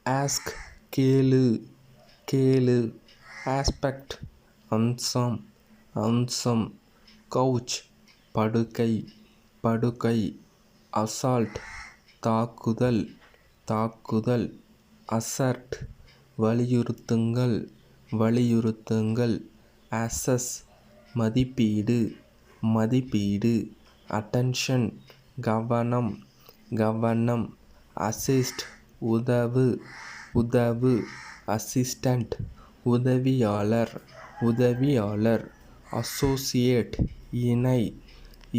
Ask கேளு கேளு. Aspect அம்சம் அம்சம். கவுச் படுக்கை படுக்கை. அசால்ட் தாக்குதல் தாக்குதல். அசர்ட் வலியுறுத்துங்கள் வலியுறுத்துங்கள். அசஸ் மதிப்பீடு மதிப்பீடு. அட்டென்ஷன் கவனம் கவனம். அசிஸ்ட் உதவு உதவு. அசிஸ்டண்ட் உதவியாளர் உதவியாளர். அசோசியேட் இணை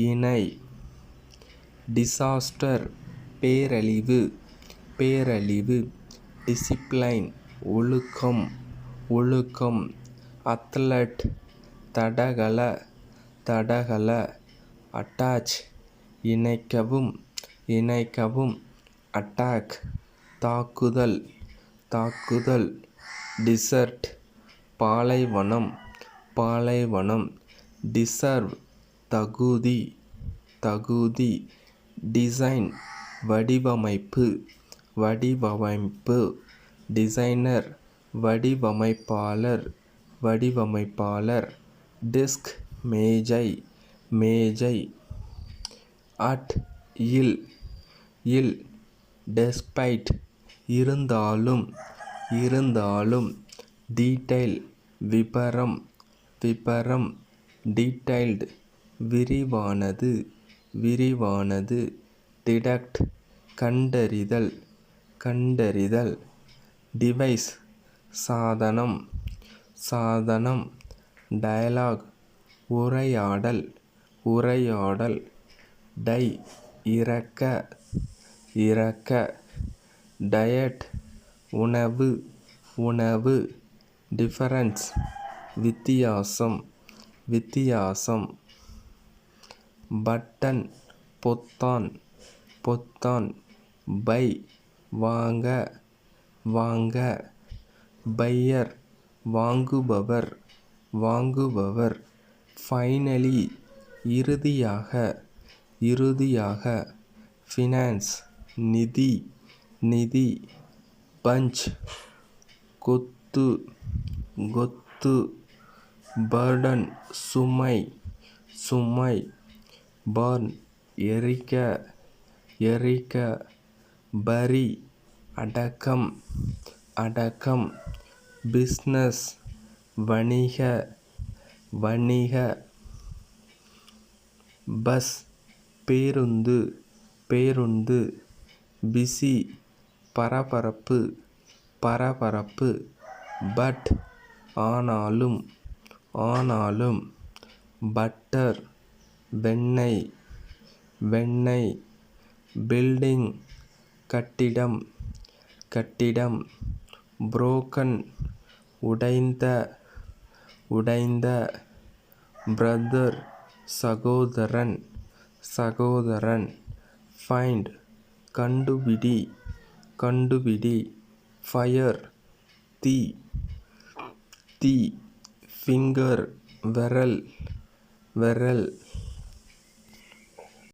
இணை. டிசாஸ்டர் பேரழிவு பேரழிவு. டிசிப்ளைன் ஒழுக்கம் ஒழுக்கம். அத்லட் தடகள தடகள. அட்டாச் இணைக்கவும் இணைக்கவும். அட்டாக் தாக்குதல் தாக்குதல். டிசர்ட் பாலைவனம் பாலைவனம். டிசர்வ் தகுதி தகுதி. டிசைன் வடிவமைப்பு வடிவமைப்பு. டிசைனர் வடிவமைப்பாளர் வடிவமைப்பாளர். டிஸ்க் மேஜை மேஜை. At will will. டெஸ்பைட் இருந்தாலும் இருந்தாலும். டீடைல் விபரம் விபரம். டீடைல்டு விரிவானது விரிவானது. டிடக்ட் கண்டறிதல் கண்டறிதல். டிவைஸ் சாதனம் சாதனம். டயலாக் உரையாடல் உரையாடல். டை இறக்க இறக்க. டயட் உணவு உணவு. டிஃபரன்ஸ் வித்தியாசம் வித்தியாசம். பட்டன் பொத்தான் பொத்தான். பை வாங்க வாங்க. பையர் வாங்குபவர் வாங்குபவர். ஃபைனலி இறுதியாக இறுதியாக. ஃபினான்ஸ் நிதி நிதி. பஞ்ச் கொத்து கொத்து. பர்டன் சுமை சுமை. பர்ன் எரிக்க எரிக்க. பரி அடக்கம் அடக்கம். பிஸ்னஸ் வணிக வணிக. பஸ் பேருந்து பேருந்து. பிஸி பரபரப்பு பரபரப்பு. பட் ஆனாலும் ஆனாலும். பட்டர் வெண்ணெய் வெண்ணெய். பில்டிங் கட்டிடம் கட்டிடம். புரோக்கன் உடைந்த உடைந்த. பிரதர் சகோதரன் சகோதரன். ஃபைண்ட் கண்டுபிடி கண்டுபிடி. ஃபயர் தீ தீ. ஃபிங்கர் விரல் விரல்.